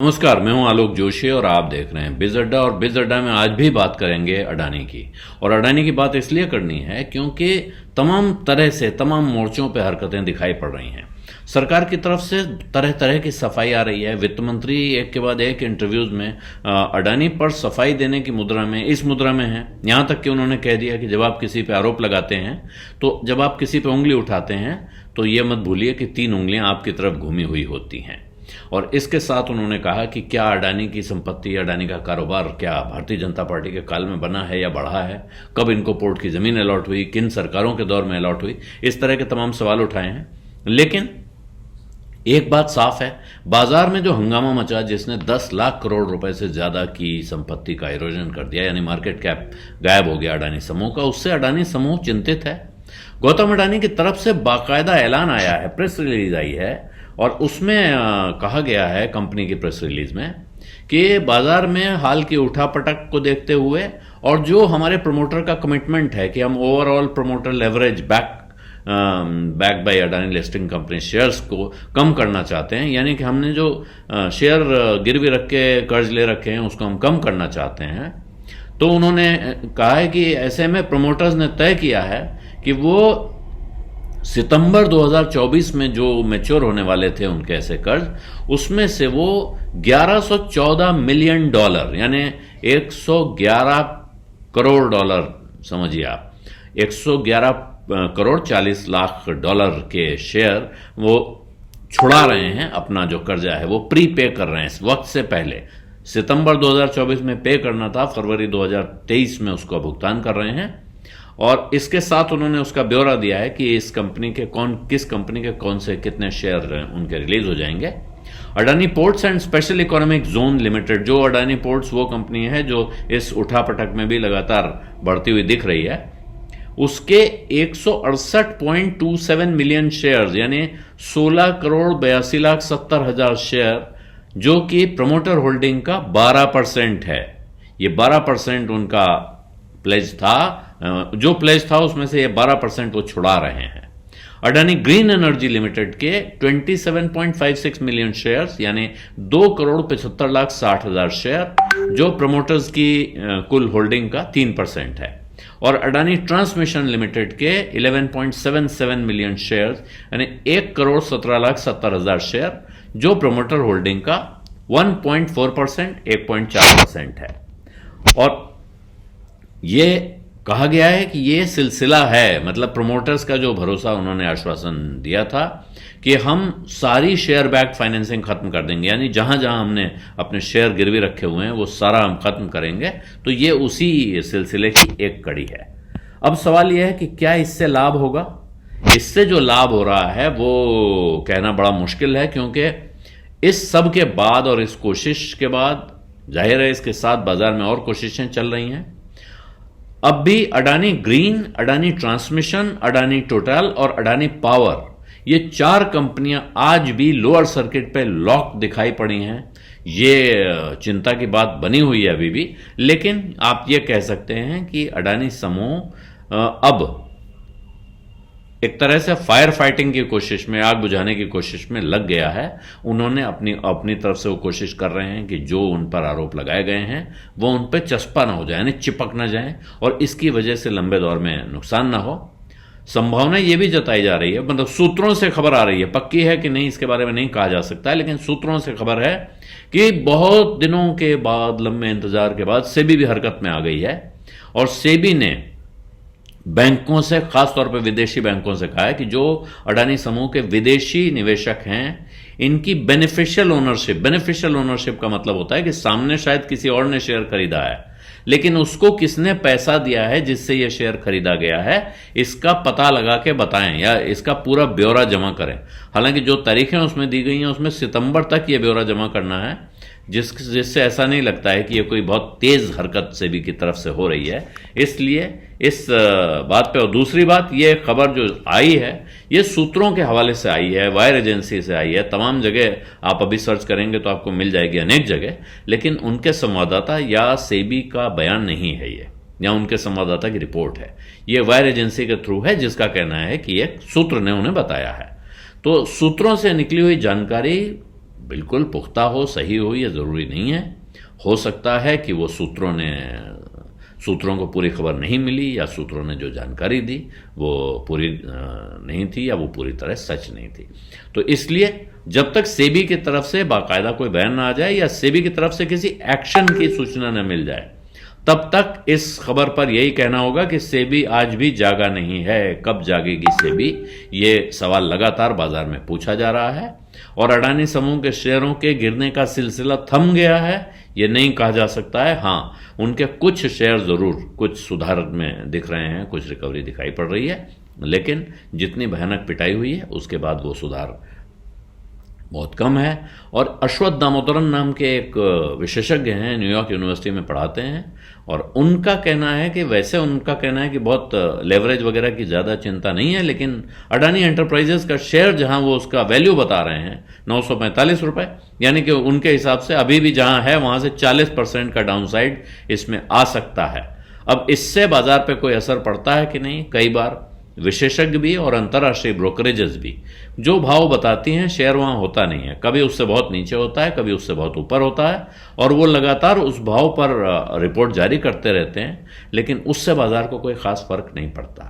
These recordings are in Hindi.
नमस्कार, मैं हूं आलोक जोशी और आप देख रहे हैं बिज अड्डा। और बिज अड्डा में आज भी बात करेंगे अडानी की। और अडानी की बात इसलिए करनी है क्योंकि तमाम तरह से तमाम मोर्चों पे हरकतें दिखाई पड़ रही हैं। सरकार की तरफ से तरह तरह की सफाई आ रही है। वित्त मंत्री एक के बाद एक इंटरव्यूज में अडानी पर सफाई देने की मुद्रा में, इस मुद्रा में है। यहां तक कि उन्होंने कह दिया कि जब आप किसी पे आरोप लगाते हैं, तो जब आप किसी पे उंगली उठाते हैं तो ये मत भूलिए कि 3 उंगलियां आपकी तरफ घूमी हुई होती हैं। और इसके साथ उन्होंने कहा कि क्या अडानी की संपत्ति, अडानी का कारोबार क्या भारतीय जनता पार्टी के काल में बना है या बढ़ा है, कब इनको पोर्ट की जमीन अलॉट हुई, किन सरकारों के दौर में अलॉट हुई, इस तरह के तमाम सवाल उठाए हैं। लेकिन एक बात साफ है, बाजार में जो हंगामा मचा, जिसने 10 लाख करोड़ रुपए से ज्यादा की संपत्ति का इरोजन कर दिया, यानी मार्केट कैप गायब हो गया अडानी समूह का, उससे अडानी समूह चिंतित है। गौतम अडानी की तरफ से बाकायदा ऐलान आया है, प्रेस रिलीज आई है, और उसमें कहा गया है कंपनी की प्रेस रिलीज में कि बाजार में हाल की उठापटक को देखते हुए और जो हमारे प्रमोटर का कमिटमेंट है कि हम overall promoter leverage back by Adani listing company shares को कम करना चाहते हैं, यानी कि हमने जो शेयर गिरवी रख के कर्ज ले रखे हैं उसको हम कम करना चाहते हैं। तो उन्होंने कहा है कि ऐसे में प्रमोटर्स ने तय किया है कि वो सितंबर 2024 में जो मैच्योर होने वाले थे उनके ऐसे कर्ज, उसमें से वो 1114 मिलियन डॉलर यानी 111 करोड़ डॉलर समझिए आप, 111 करोड़ 40 लाख डॉलर के शेयर वो छुड़ा रहे हैं। अपना जो कर्जा है वो प्री पे कर रहे हैं, इस वक्त से पहले सितंबर 2024 में पे करना था, फरवरी 2023 में उसका भुगतान कर रहे हैं। और इसके साथ उन्होंने उसका ब्यौरा दिया है कि इस कंपनी के किस कंपनी के कौन से कितने शेयर उनके रिलीज हो जाएंगे। Adani ports and special economic zone limited, जो अडानी पोर्ट्स वो कंपनी है जो इस उठापटक में भी लगातार बढ़ती हुई दिख रही है, उसके 168.27 मिलियन शेयर्स यानी 16 करोड़ 82 लाख 70 हजार शेयर, जो कि प्रमोटर होल्डिंग का 12% है। ये 12% उनका प्लेज था, जो प्लेज था उसमें से ये 12% वो छुड़ा रहे हैं। अडानी ग्रीन एनर्जी लिमिटेड के 27.56 मिलियन शेयर्स यानी 2 करोड़ 75 लाख 60 हजार शेयर, जो प्रमोटर्स की कुल होल्डिंग का 3% है। और अडानी ट्रांसमिशन लिमिटेड के 11.77 मिलियन शेयर्स यानी 1 करोड़ 17 लाख 70 हजार शेयर, जो प्रमोटर होल्डिंग का 1.4%, 1.4% है। और ये कहा गया है कि ये सिलसिला है, मतलब प्रमोटर्स का जो भरोसा उन्होंने आश्वासन दिया था कि हम सारी शेयर बैक फाइनेंसिंग खत्म कर देंगे, यानी जहां जहां हमने अपने शेयर गिरवी रखे हुए हैं वो सारा हम खत्म करेंगे। तो ये उसी सिलसिले की एक कड़ी है। अब सवाल यह है कि क्या इससे लाभ होगा। इससे जो लाभ हो रहा है वो कहना बड़ा मुश्किल है, क्योंकि इस सब के बाद और इस कोशिश के बाद जाहिर है इसके साथ बाजार में और कोशिशें चल रही हैं। अब भी Adani green, Adani transmission, Adani total और अडानी पावर, ये 4 कंपनियां आज भी लोअर सर्किट पे लॉक दिखाई पड़ी हैं। ये चिंता की बात बनी हुई है अभी भी। लेकिन आप ये कह सकते हैं कि अडानी समूह अब एक तरह से फायर फाइटिंग की कोशिश में, आग बुझाने की कोशिश में लग गया है। उन्होंने अपनी तरफ से वो कोशिश कर रहे हैं कि जो उन पर आरोप लगाए गए हैं वो उन पर चस्पा ना हो जाए, यानी चिपक ना जाए, और इसकी वजह से लंबे दौर में नुकसान ना हो। संभावना ये भी जताई जा रही है, मतलब सूत्रों से खबर आ रही है, पक्की है कि नहीं इसके बारे में नहीं कहा जा सकता है, लेकिन सूत्रों से खबर है कि बहुत दिनों के बाद, लंबे इंतजार के बाद सेबी भी हरकत में आ गई है। और सेबी ने बैंकों से, खासतौर पर विदेशी बैंकों से कहा है कि जो अडानी समूह के विदेशी निवेशक हैं, इनकी बेनिफिशियल ओनरशिप का मतलब होता है कि सामने शायद किसी और ने शेयर खरीदा है, लेकिन उसको किसने पैसा दिया है जिससे यह शेयर खरीदा गया है, इसका पता लगा के बताएं या इसका पूरा ब्यौरा जमा करें। हालांकि जो तारीखें उसमें दी गई हैं उसमें सितंबर तक यह ब्यौरा जमा करना है, जिससे ऐसा नहीं लगता है कि ये कोई बहुत तेज हरकत सेबी की तरफ से हो रही है। इसलिए इस बात पे, और दूसरी बात, ये खबर जो आई है ये सूत्रों के हवाले से आई है, वायर एजेंसी से आई है। तमाम जगह आप अभी सर्च करेंगे तो आपको मिल जाएगी, अनेक जगह, लेकिन उनके संवाददाता या सेबी का बयान नहीं है ये, या उनके संवाददाता की रिपोर्ट है। ये वायर एजेंसी के थ्रू है, जिसका कहना है कि एक सूत्र ने उन्हें बताया है। तो सूत्रों से निकली हुई जानकारी बिल्कुल पुख्ता हो, सही हो, ये ज़रूरी नहीं है। हो सकता है कि वो सूत्रों को पूरी खबर नहीं मिली, या सूत्रों ने जो जानकारी दी वो पूरी नहीं थी, या वो पूरी तरह सच नहीं थी। तो इसलिए जब तक सेबी की तरफ से बाकायदा कोई बयान ना आ जाए, या सेबी की तरफ से किसी एक्शन की सूचना न मिल जाए, तब तक इस खबर पर यही कहना होगा कि सेबी आज भी जागा नहीं है। कब जागेगी सेबी, ये सवाल लगातार बाजार में पूछा जा रहा है। और अडानी समूह के शेयरों के गिरने का सिलसिला थम गया है, ये नहीं कहा जा सकता है। हाँ, उनके कुछ शेयर जरूर कुछ सुधार में दिख रहे हैं, कुछ रिकवरी दिखाई पड़ रही है, लेकिन जितनी भयानक पिटाई हुई है उसके बाद वो सुधार बहुत कम है। और अश्वत्थ दामोदरन नाम के एक विशेषज्ञ हैं, न्यूयॉर्क यूनिवर्सिटी में पढ़ाते हैं, और उनका कहना है कि वैसे उनका कहना है कि बहुत लेवरेज वगैरह की ज़्यादा चिंता नहीं है, लेकिन अडानी एंटरप्राइजेस का शेयर जहां वो उसका वैल्यू बता रहे हैं 945 रुपए, यानी कि उनके हिसाब से अभी भी जहां है वहां से 40% का डाउनसाइड इसमें आ सकता है। अब इससे बाजार पे कोई असर पड़ता है कि नहीं, कई बार विशेषज्ञ भी और अंतर्राष्ट्रीय ब्रोकरेजेस भी जो भाव बताती हैं, शेयर वहां होता नहीं है। कभी उससे बहुत नीचे होता है, कभी उससे बहुत ऊपर होता है, और वो लगातार उस भाव पर रिपोर्ट जारी करते रहते हैं, लेकिन उससे बाजार को कोई खास फर्क नहीं पड़ता।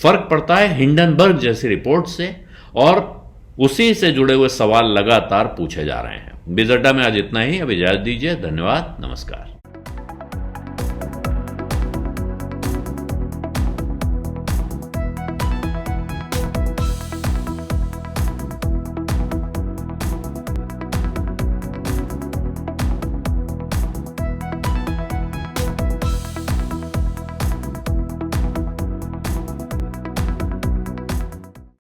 फर्क पड़ता है हिंडनबर्ग जैसी रिपोर्ट से, और उसी से जुड़े हुए सवाल लगातार पूछे जा रहे हैं। बिजअड्डा में आज इतना ही। अब इजाजत दीजिए। धन्यवाद, नमस्कार।